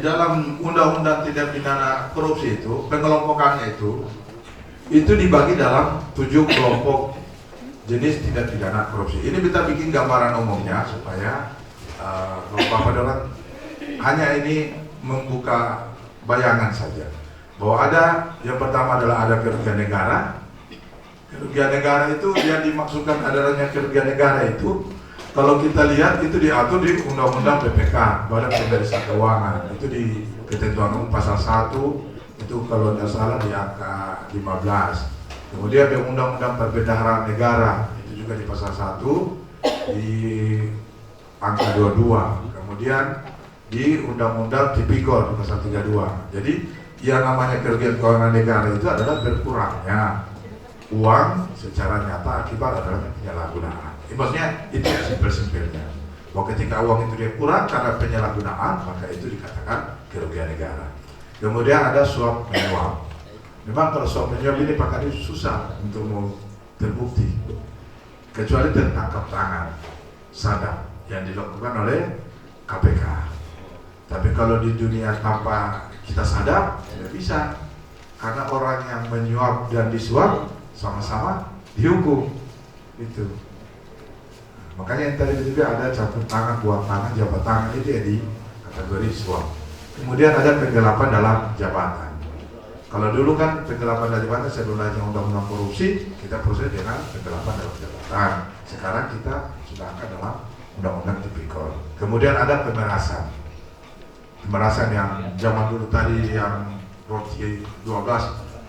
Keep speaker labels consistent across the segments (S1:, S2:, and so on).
S1: dalam undang-undang tindak pidana korupsi itu, pengelompokannya itu dibagi dalam 7 kelompok jenis tindak pidana korupsi. Ini kita bikin gambaran umumnya supaya kalau Bapak Dewan hanya ini membuka bayangan saja bahwa ada yang pertama adalah ada kerugian negara. Kerugian negara itu yang dimaksudkan adanya kerugian negara itu kalau kita lihat itu diatur di Undang-Undang BPK, Badan Pemeriksa Keuangan, itu di ketentuan umum pasal 1 itu kalau tidak salah di angka 15. Kemudian di Undang-Undang Perbendaharaan Negara itu juga di pasal 1 di angka 22. Kemudian di Undang-Undang Tipikor di pasal 32. Jadi yang namanya kerugian keuangan negara itu adalah berkurangnya uang secara nyata akibat adalah penyalahgunaan. Maksudnya itu yang simpel-simpelnya. Bahwa ketika uang itu dia kurang karena penyalahgunaan, maka itu dikatakan kerugian negara. Kemudian ada suap menyuap. Memang kalau suap menyuap ini Pak Kadif susah untuk mau terbukti, kecuali tertangkap tangan sadap yang dilakukan oleh KPK. Tapi kalau di dunia tanpa kita sadap tidak bisa, karena orang yang menyuap dan disuap sama-sama dihukum. Itu. Makanya yang tadi juga ada campur tangan, buang tangan, jabat tangan itu ya di kategori suap. Kemudian ada penggelapan dalam jabatan. Kalau dulu kan penggelapan dalam jabatan sebelum adanya undang-undang korupsi, kita proses dengan penggelapan dalam jabatan. Sekarang kita sudah angkat dalam undang-undang tipikor. Kemudian ada pemerasan. Pemerasan yang zaman dulu tadi yang roti 12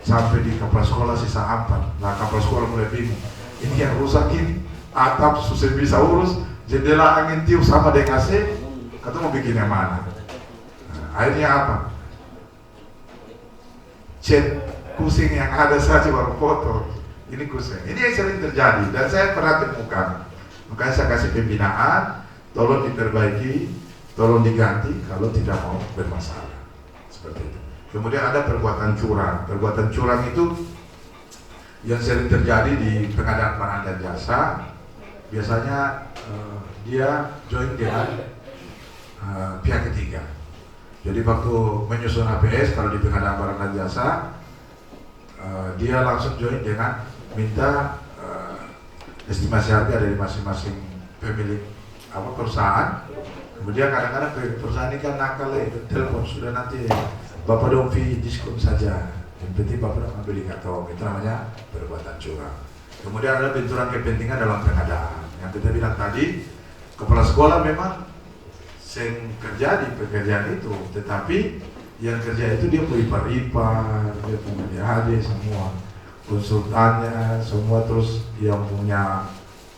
S1: sampai di kapal sekolah sisa 4. Nah kapal sekolah mulai bingung. Ini yang rusakin atap susah bisa urus, jendela angin tiup sama dengan AC, kata mau bikin yang mana? Nah, akhirnya apa? Cat kusing yang ada saja baru foto. Ini kusing. Ini yang sering terjadi dan saya pernah temukan. Makanya saya kasih pembinaan, tolong diperbaiki, tolong diganti kalau tidak mau bermasalah. Seperti itu. Kemudian ada perbuatan curang. Perbuatan curang itu yang sering terjadi di pengadaan barang dan jasa. Biasanya dia join dengan pihak ketiga. Jadi waktu menyusun APS kalau di pengadaan barang dan jasa, dia langsung join dengan minta estimasi harga dari masing-masing pemilik perusahaan. Kemudian kadang-kadang perusahaan ini kan nakal telepon sudah nanti Bapak dong fee diskon saja. Yang penting Bapak dong ambil ikat, itu namanya perbuatan curang. Kemudian ada benturan kepentingan dalam pengadaan. Yang kita bilang tadi, kepala sekolah memang sering kerja di pekerjaan itu, tetapi yang kerja itu dia ipar-ipar, dia punya HD semua, konsultannya semua, terus yang punya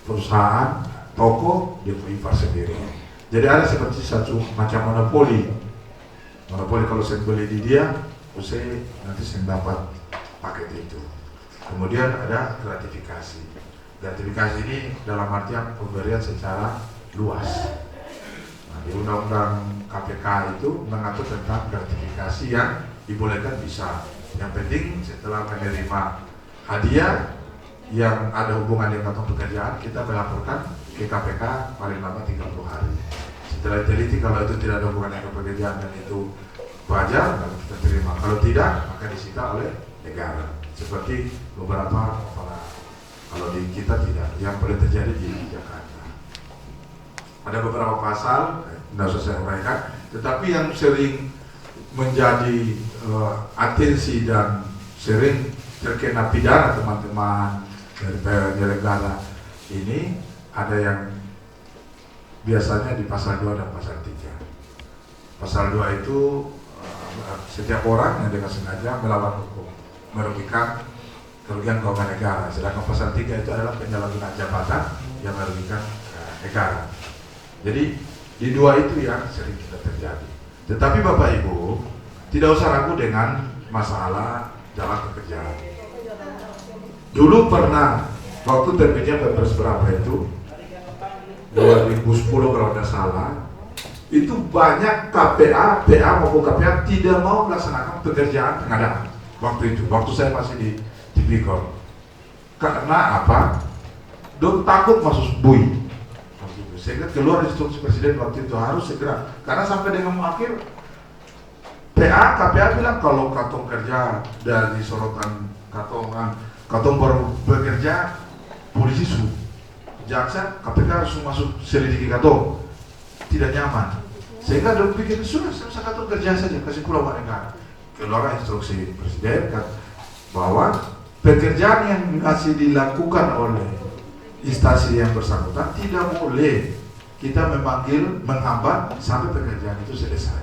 S1: perusahaan, toko, dia ipar sendiri. Jadi ada seperti satu macam monopoli. Monopoli kalau saya beli di dia, saya nanti saya dapat paket itu. Kemudian ada gratifikasi. Gratifikasi ini dalam artian pemberian secara luas. Nah, di Undang-Undang KPK itu mengatur tentang gratifikasi yang dibolehkan bisa. Yang penting setelah menerima hadiah yang ada hubungan dengan pekerjaan, kita melaporkan ke KPK paling lama 30 hari. Setelah teliti kalau itu tidak ada hubungan dengan pekerjaan dan itu wajar, lalu kita terima. Kalau tidak, maka disita oleh negara. Seperti beberapa kalau di kita tidak, yang boleh terjadi di Jakarta. Ada beberapa pasal, tidak usah saya uraikan, tetapi yang sering menjadi atensi dan sering terkena pidana teman-teman dari penyelenggara ini ada yang biasanya di pasal 2 dan pasal 3. Pasal 2 itu setiap orang yang dengan sengaja melawan hukum, merugikan kerugian keuangan negara. Sedangkan pasal 3 itu adalah penyalahgunaan jabatan yang merugikan negara. Jadi di dua itu yang sering kita terjadi. Tetapi Bapak Ibu tidak usah ragu dengan masalah dalam pekerjaan. Dulu pernah waktu terbitnya Perpres berapa itu 2010 kalau tidak salah, itu banyak KPA, PA maupun KPA tidak mau melaksanakan pekerjaan pengadaan. Waktu itu, waktu saya masih di Tipikor. Karena apa? Don takut masuk bui. Sehingga keluar instruksi presiden waktu itu harus segera. Karena sampai dengan akhir KPA bilang kalau katong kerja dari sorotan katong baru bekerja, polisi suruh, jaksa, KPK harus masuk selidiki katong, tidak nyaman. Sehingga dia pikir sudah katong kerja saja, kasih pulau negara. Keluar instruksi presiden bahwa pekerjaan yang masih dilakukan oleh instansi yang bersangkutan tidak boleh kita menghambat sampai pekerjaan itu selesai.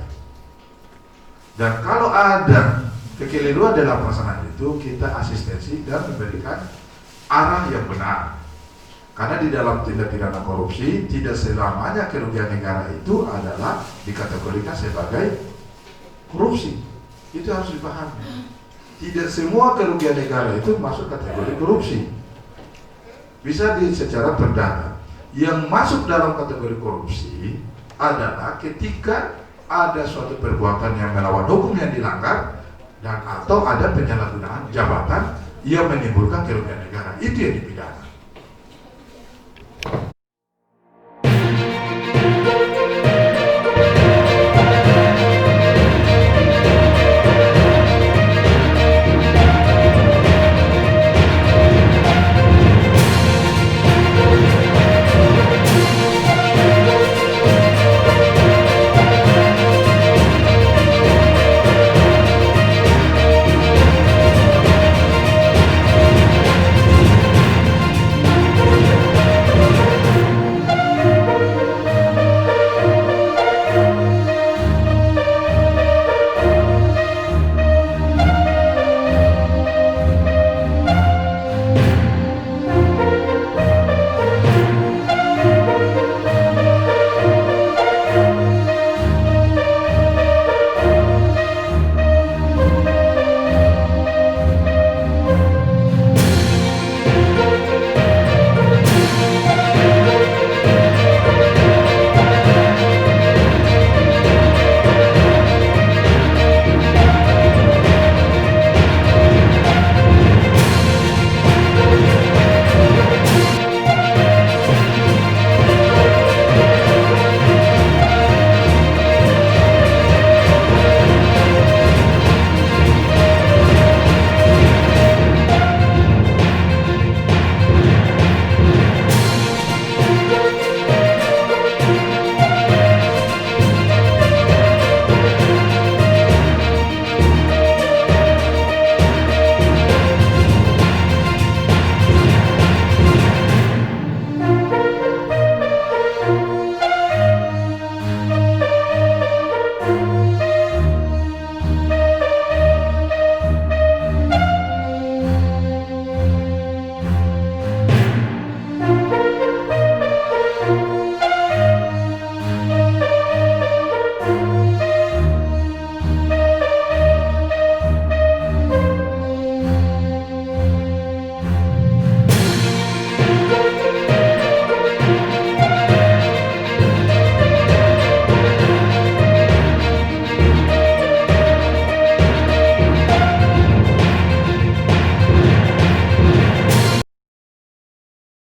S1: Dan kalau ada kekeliruan dalam pelaksanaan itu, kita asistensi dan memberikan arah yang benar. Karena di dalam tindak pidana korupsi, tidak selamanya kerugian negara itu adalah dikategorikan sebagai korupsi. Itu harus dipahami. Tidak semua kerugian negara itu masuk kategori korupsi. Bisa secara terdata. Yang masuk dalam kategori korupsi adalah ketika ada suatu perbuatan yang melawan hukum yang dilanggar dan atau ada penyalahgunaan jabatan yang menimbulkan kerugian negara, itu yang dipidana.